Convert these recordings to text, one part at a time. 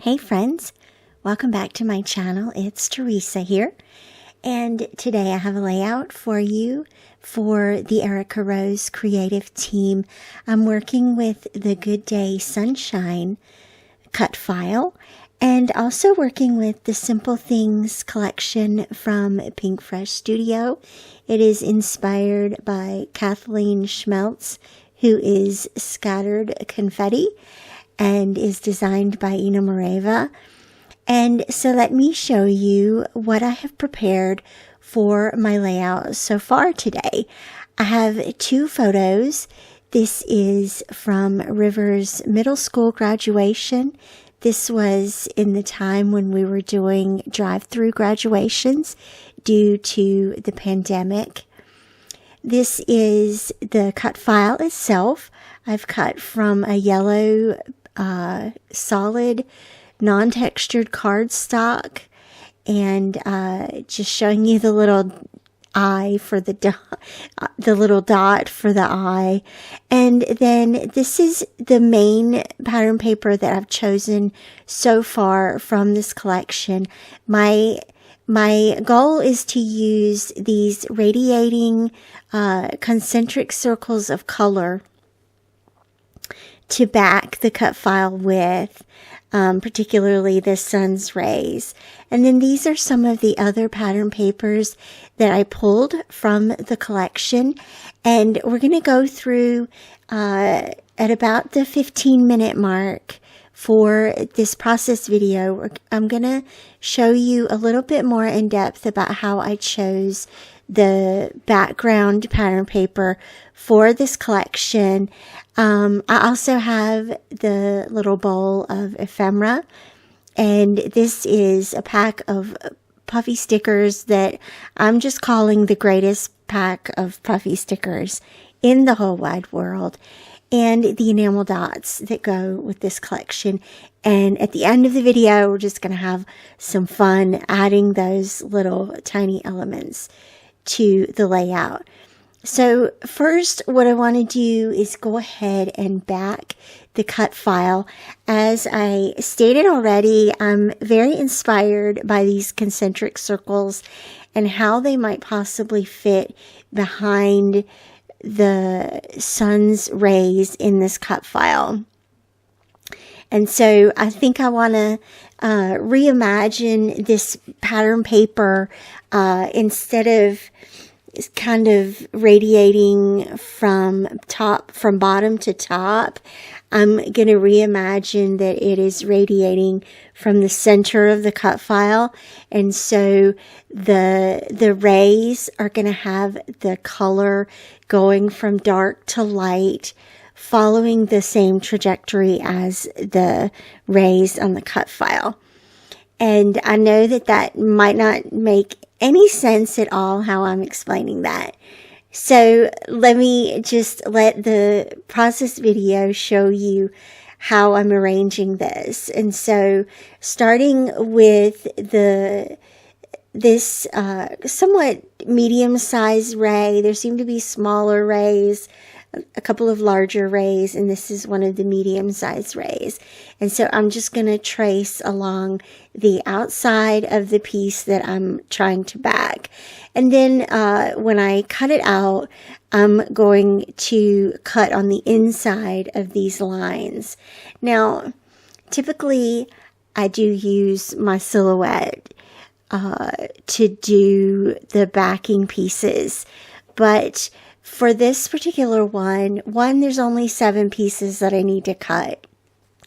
Hey friends, welcome back to my channel. It's Teresa here, and today I have a layout for you for the Erica Rose creative team. I'm working with the Good Day Sunshine cut file and also working with the Simple Things collection from Pinkfresh Studio. It is inspired by Kathleen Schmeltz, who is Scattered Confetti, and is designed by Ina Moreva. And so let me show you what I have prepared for my layout so far today. I have two photos. This is from River's middle school graduation. This was in the time when we were doing drive-through graduations due to the pandemic. This is the cut file itself. I've cut from a yellow solid non-textured cardstock, and just showing you the little eye for the little dot for the eye. And then this is the main pattern paper that I've chosen so far from this collection. My goal is to use these radiating concentric circles of color to back the cut file with, particularly the sun's rays. And then these are some of the other pattern papers that I pulled from the collection. And we're going to go through at about the 15-minute mark for this process video. I'm going to show you a little bit more in depth about how I chose the background pattern paper for this collection. I also have the little bowl of ephemera, and this is a pack of puffy stickers that I'm just calling the greatest pack of puffy stickers in the whole wide world, and the enamel dots that go with this collection. And at the end of the video, we're just going to have some fun adding those little tiny elements to the layout. So first, what I want to do is go ahead and back the cut file. As I stated already, I'm very inspired by these concentric circles and how they might possibly fit behind the sun's rays in this cut file. And so I think I want to reimagine this pattern paper instead of kind of radiating from bottom to top. I'm going to reimagine that it is radiating from the center of the cut file. And so the rays are going to have the color going from dark to light, following the same trajectory as the rays on the cut file. And I know that might not make any sense at all how I'm explaining that. So let me just let the process video show you how I'm arranging this. And so starting with this somewhat medium-sized ray, there seem to be smaller rays, a couple of larger rays, and this is one of the medium-sized rays. And so I'm just going to trace along the outside of the piece that I'm trying to back. And then when I cut it out, I'm going to cut on the inside of these lines. Now, typically I do use my silhouette to do the backing pieces, but for this particular one, there's only 7 pieces that I need to cut.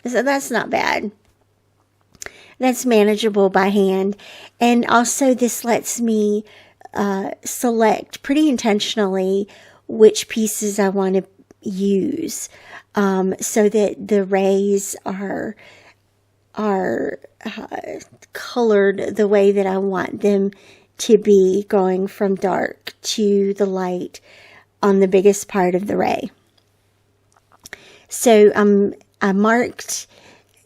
So that's not bad. That's manageable by hand. And also this lets me select pretty intentionally which pieces I want to use, so that the rays are colored the way that I want them to be, going from dark to the light on the biggest part of the ray. So I marked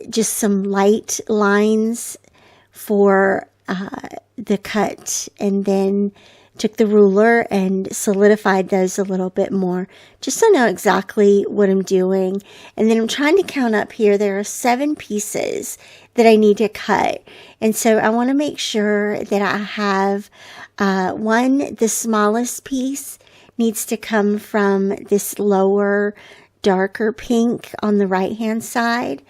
just some light lines for the cut, and then took the ruler and solidified those a little bit more, just so I know exactly what I'm doing. And then I'm trying to count up here. There are 7 pieces that I need to cut. And so I want to make sure that I have the smallest piece needs to come from this lower, darker pink on the right-hand side.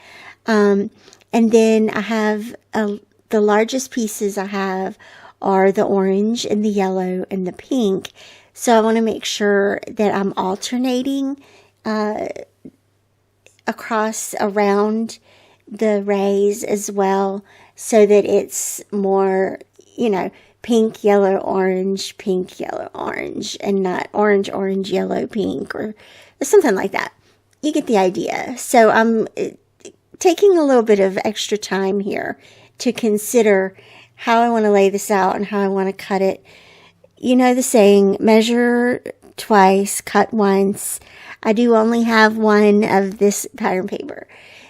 And then I have the largest pieces I have are the orange and the yellow and the pink. So I want to make sure that I'm alternating around the rays as well, so that it's more, pink, yellow, orange, and not orange, orange, yellow, pink, or something like that. You get the idea. So I'm taking a little bit of extra time here to consider how I want to lay this out and how I want to cut it. You know the saying, measure twice, cut once. I do only have one of this pattern paper.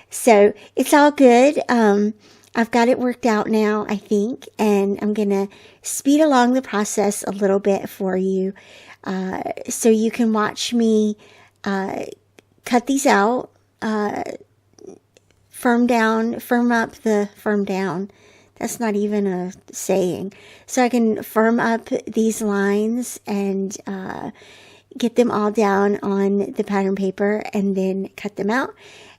So it's all good. I've got it worked out now, I think, and I'm going to speed along the process a little bit for you so you can watch me cut these out, firm down. That's not even a saying. So I can firm up these lines and get them all down on the pattern paper and then cut them out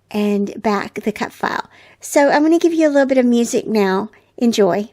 and back the cut file. So I'm going to give you a little bit of music now. Enjoy.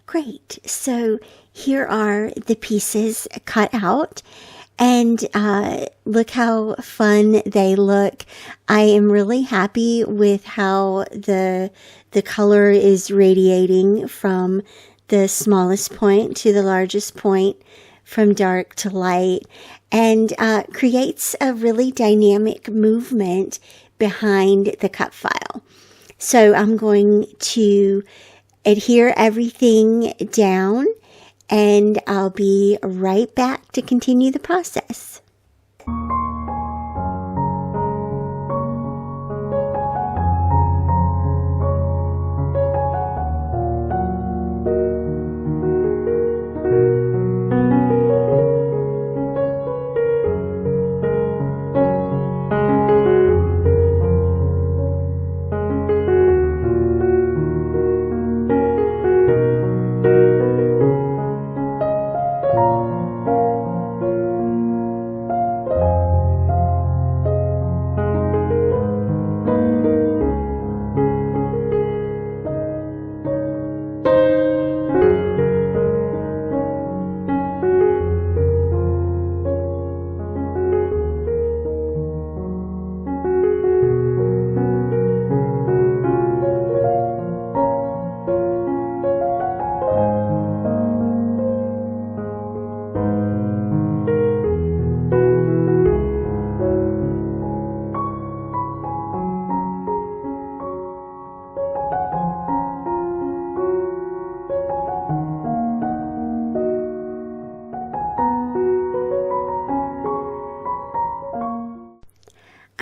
Great. So here are the pieces cut out, and look how fun they look. I am really happy with how the color is radiating from the smallest point to the largest point, from dark to light, and creates a really dynamic movement behind the cut file. So I'm going to adhere everything down, and I'll be right back to continue the process.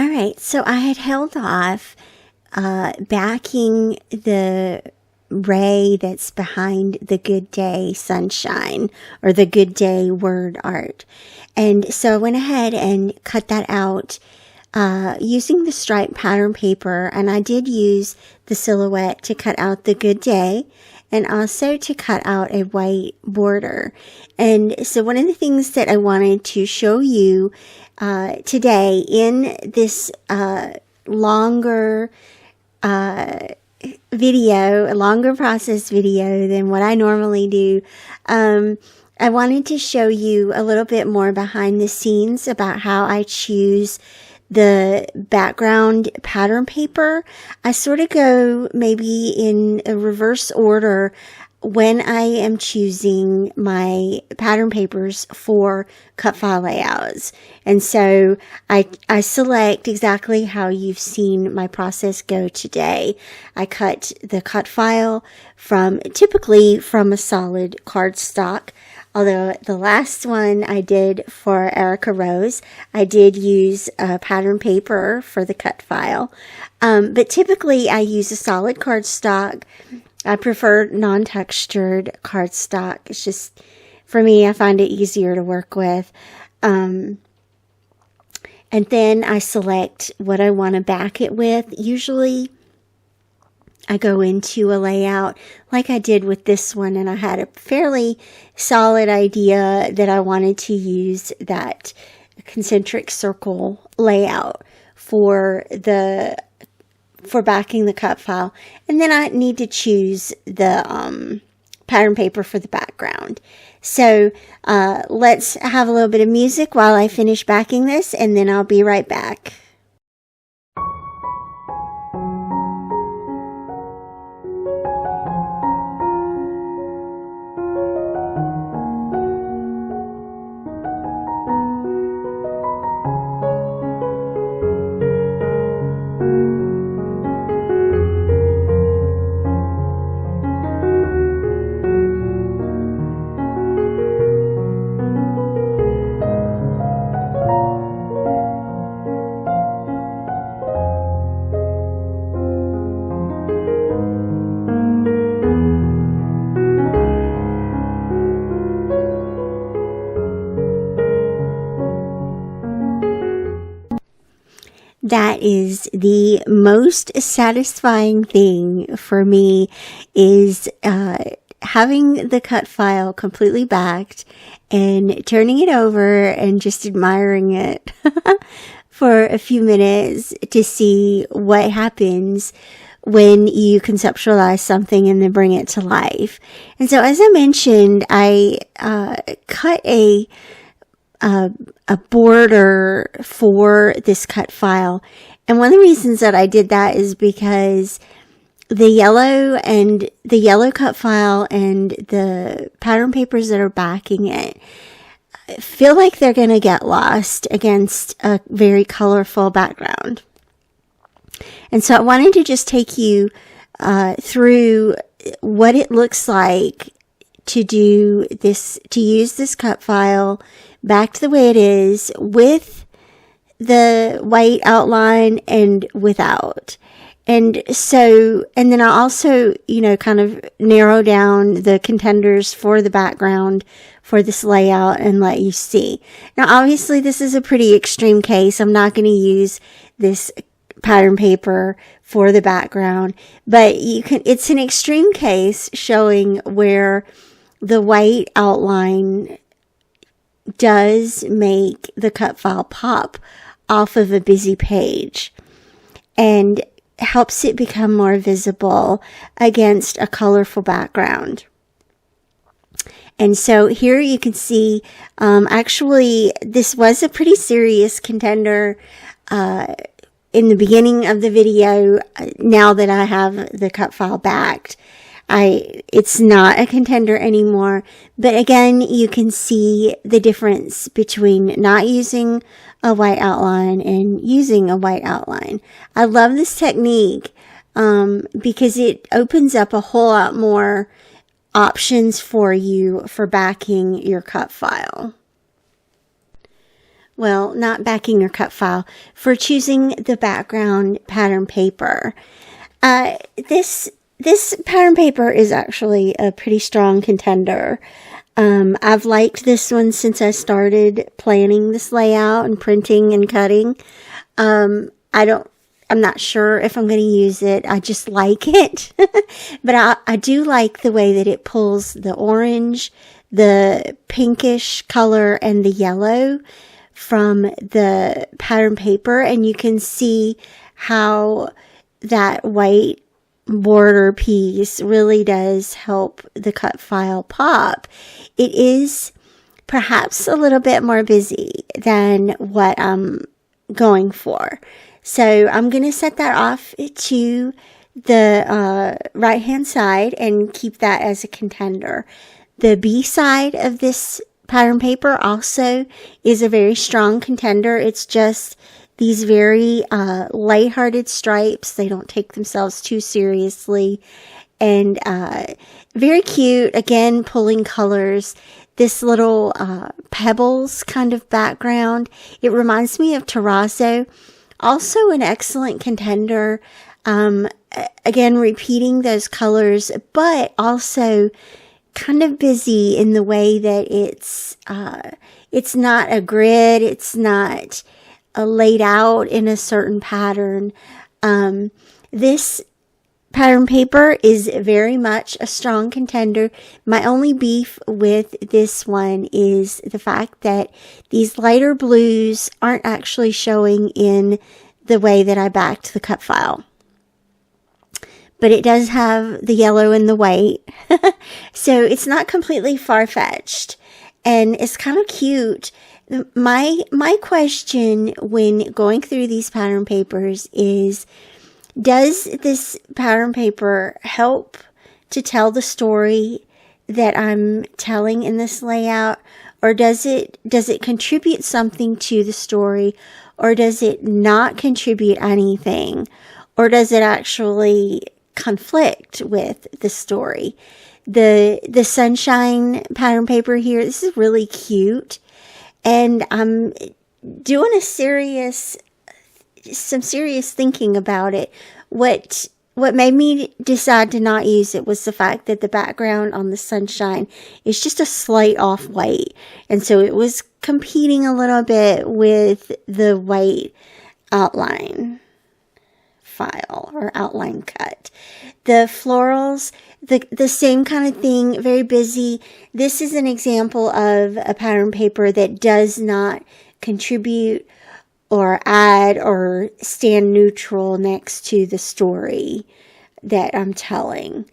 All right, so I had held off backing the ray that's behind the good day sunshine or the good day word art. And so I went ahead and cut that out using the striped pattern paper, and I did use the silhouette to cut out the good day and also to cut out a white border. And so one of the things that I wanted to show you today in this longer video, a longer process video than what I normally do, I wanted to show you a little bit more behind the scenes about how I choose the background pattern paper. I sort of go maybe in a reverse order when I am choosing my pattern papers for cut file layouts. And so I select exactly how you've seen my process go today. I cut the cut file typically from a solid cardstock. Although the last one I did for Erica Rose, I did use pattern paper for the cut file. But typically I use a solid cardstock. I prefer non-textured cardstock. It's just, for me, I find it easier to work with. And then I select what I want to back it with. Usually I go into a layout like I did with this one, and I had a fairly solid idea that I wanted to use that concentric circle layout for backing the cut file. And then I need to choose the pattern paper for the background. So let's have a little bit of music while I finish backing this, and then I'll be right back. That is the most satisfying thing for me, is having the cut file completely backed and turning it over and just admiring it for a few minutes to see what happens when you conceptualize something and then bring it to life. And so, as I mentioned, I cut a border for this cut file. And one of the reasons that I did that is because the yellow cut file and the pattern papers that are backing it feel like they're going to get lost against a very colorful background. And so I wanted to just take you through what it looks like to do this, to use this cut file backed the way it is, with the white outline and without. And so, and then I also, kind of narrow down the contenders for the background for this layout and let you see. Now, obviously, this is a pretty extreme case. I'm not going to use this pattern paper for the background, but it's an extreme case showing where the white outline does make the cut file pop off of a busy page and helps it become more visible against a colorful background. And so here you can see, actually, this was a pretty serious contender in the beginning of the video. Now that I have the cut file backed, it's not a contender anymore. But again, you can see the difference between not using a white outline and using a white outline. I love this technique because it opens up a whole lot more options for you for backing your cut file. Well, not backing your cut file, for choosing the background pattern paper. This this pattern paper is actually a pretty strong contender. I've liked this one since I started planning this layout and printing and cutting. I'm not sure if I'm going to use it. I just like it. But I do like the way that it pulls the orange, the pinkish color, and the yellow from the pattern paper. And you can see how that white border piece really does help the cut file pop. It is perhaps a little bit more busy than what I'm going for. So I'm going to set that off to the right hand side and keep that as a contender. The B side of this pattern paper also is a very strong contender. It's just these very lighthearted stripes. They don't take themselves too seriously. And very cute. Again, pulling colors. This little pebbles kind of background. It reminds me of terrazzo. Also an excellent contender. Again, repeating those colors, but also kind of busy in the way that it's not a grid. It's not laid out in a certain pattern. This pattern paper is very much a strong contender. My only beef with this one is the fact that these lighter blues aren't actually showing in the way that I backed the cut file. But it does have the yellow and the white. So it's not completely far-fetched. And it's kind of cute. My question when going through these pattern papers is, does this pattern paper help to tell the story that I'm telling in this layout? Or does it contribute something to the story? Or does it not contribute anything? Or does it actually conflict with the story? The sunshine pattern paper here, this is really cute. And I'm doing some serious thinking about it. What made me decide to not use it was the fact that the background on the sunshine is just a slight off-white. And so it was competing a little bit with the white outline file or outline cut. The florals, the same kind of thing, very busy. This is an example of a pattern paper that does not contribute or add or stand neutral next to the story that I'm telling.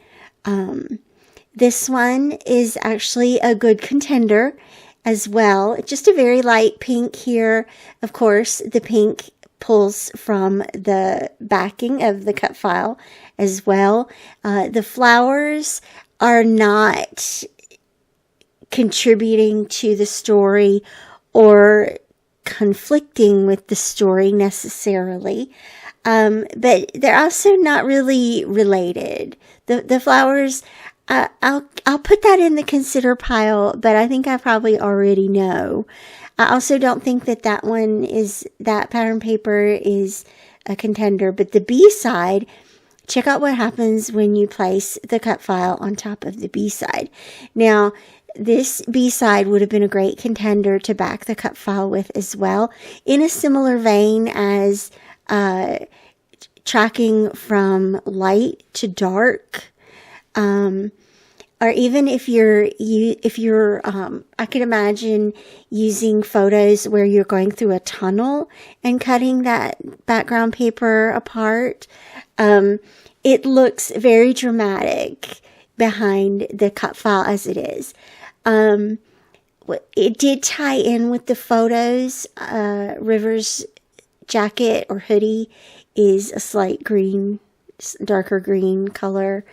This one is actually a good contender as well. Just a very light pink here. Of course, the pink pulls from the backing of the cut file as well. The flowers are not contributing to the story or conflicting with the story necessarily, but they're also not really related. The flowers, I'll put that in the consider pile, but I think I probably already know. I also don't think that that pattern paper is a contender, but the B side, check out what happens when you place the cut file on top of the B side. Now, this B side would have been a great contender to back the cut file with as well, in a similar vein as tracking from light to dark. Or even if you're, I could imagine using photos where you're going through a tunnel and cutting that background paper apart. It looks very dramatic behind the cut file as it is. It did tie in with the photos. River's jacket or hoodie is a slight green, darker green color.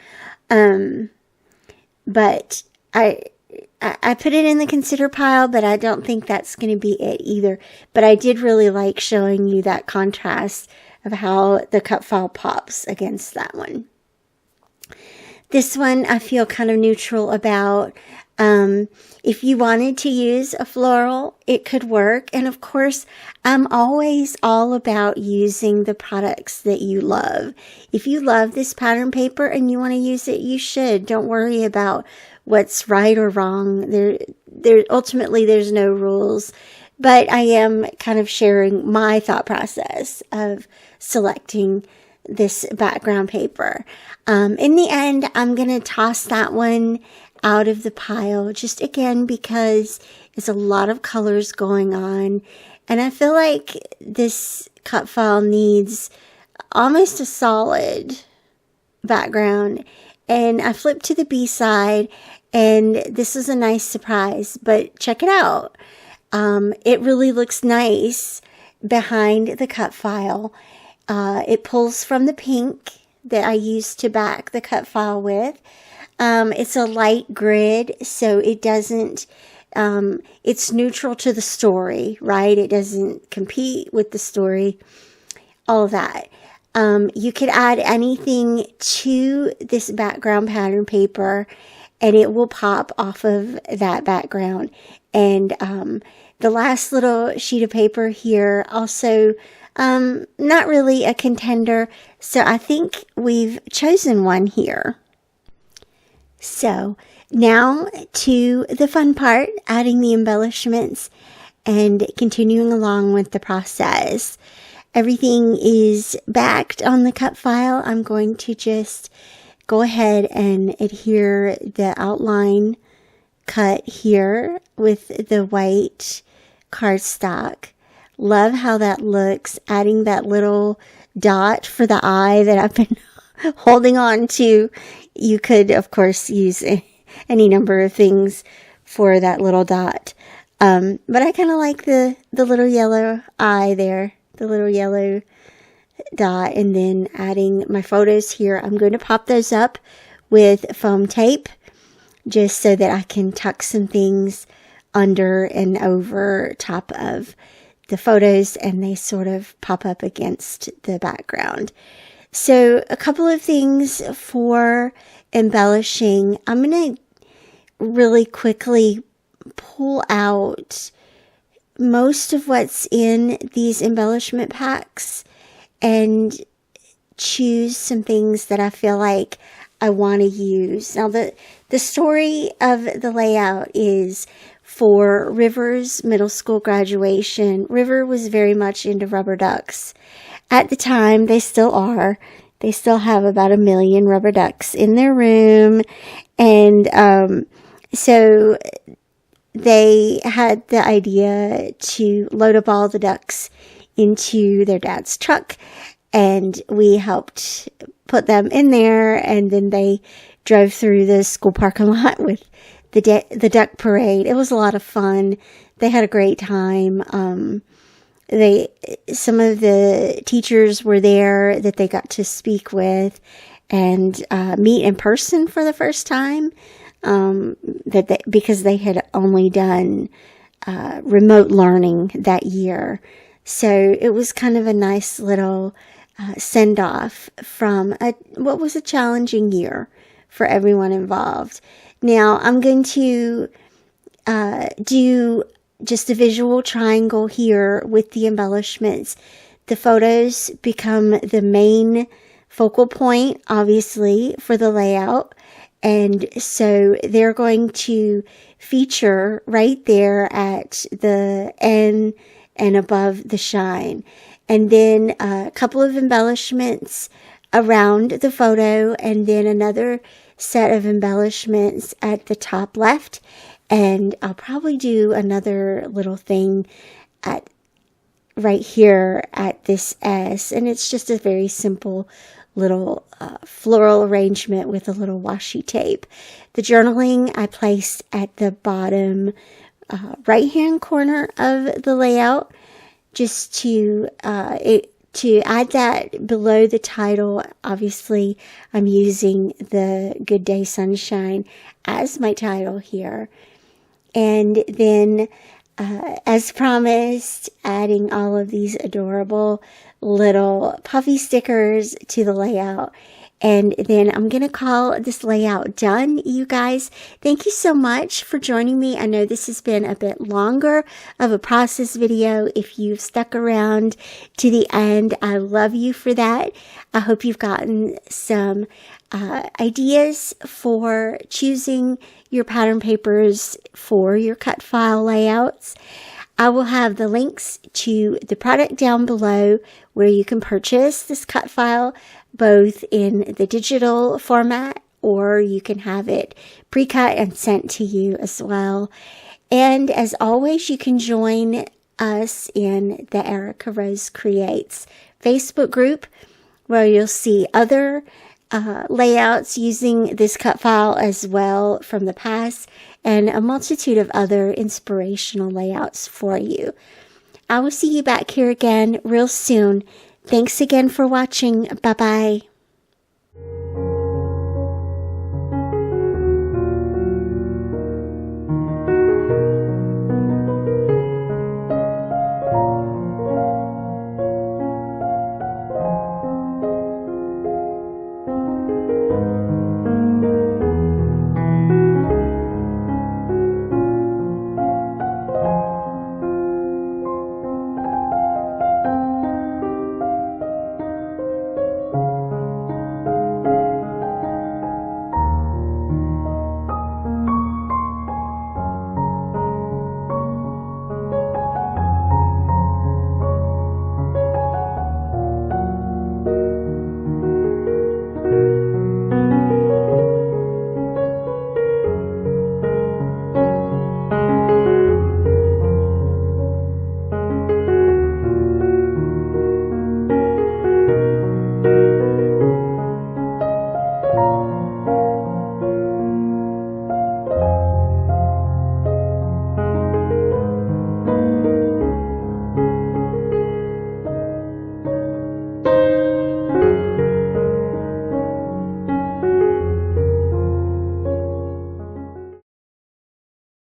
But I put it in the consider pile, but I don't think that's going to be it either. But I did really like showing you that contrast of how the cut file pops against that one. This one I feel kind of neutral about. If you wanted to use a floral, it could work. And of course, I'm always all about using the products that you love. If you love this pattern paper and you want to use it, you should. Don't worry about what's right or wrong. Ultimately, there's no rules. But I am kind of sharing my thought process of selecting this background paper. In the end, I'm going to toss that one out of the pile, just again because it's a lot of colors going on, and I feel like this cut file needs almost a solid background. And I flipped to the B side, and this is a nice surprise, but check it out. It really looks nice behind the cut file. It pulls from the pink that I used to back the cut file with. It's a light grid, so it doesn't, it's neutral to the story, right? It doesn't compete with the story, all of that. You could add anything to this background pattern paper, and it will pop off of that background. And the last little sheet of paper here also, not really a contender, so I think we've chosen one here. So now to the fun part, adding the embellishments and continuing along with the process. Everything is backed on the cut file. I'm going to just go ahead and adhere the outline cut here with the white cardstock. Love how that looks, adding that little dot for the eye that I've been holding on to. You could, of course, use any number of things for that little dot. But I kind of like the little yellow eye there, the little yellow dot, and then adding my photos here. I'm going to pop those up with foam tape just so that I can tuck some things under and over top of the photos, and they sort of pop up against the background. So a couple of things for embellishing. I'm going to really quickly pull out most of what's in these embellishment packs and choose some things that I feel like I want to use. Now, the story of the layout is for River's middle school graduation. River was very much into rubber ducks. At the time, they still are. They still have about 1 million rubber ducks in their room. And so they had the idea to load up all the ducks into their dad's truck. And we helped put them in there. And then they drove through the school parking lot with the duck parade. It was a lot of fun. They had a great time. Some of the teachers were there that they got to speak with and meet in person for the first time, because they had only done remote learning that year. So it was kind of a nice little send-off from what was a challenging year for everyone involved. Now I'm going to do just a visual triangle here with the embellishments. The photos become the main focal point, obviously, for the layout. And so they're going to feature right there at the N and above the shine. And then a couple of embellishments around the photo, and then another set of embellishments at the top left. And I'll probably do another little thing right here at this S. And it's just a very simple little floral arrangement with a little washi tape. The journaling I placed at the bottom right-hand corner of the layout, just to add that below the title. Obviously, I'm using the Good Day Sunshine as my title here. And then, as promised, adding all of these adorable little puffy stickers to the layout. And then I'm going to call this layout done, you guys. Thank you so much for joining me. I know this has been a bit longer of a process video. If you've stuck around to the end, I love you for that. I hope you've gotten some ideas for choosing your pattern papers for your cut file layouts. I will have the links to the product down below where you can purchase this cut file, both in the digital format, or you can have it pre-cut and sent to you as well. And as always, you can join us in the Erica Rose Creates Facebook group, where you'll see other layouts using this cut file as well from the past, and a multitude of other inspirational layouts for you. I will see you back here again real soon. Thanks again for watching. Bye-bye.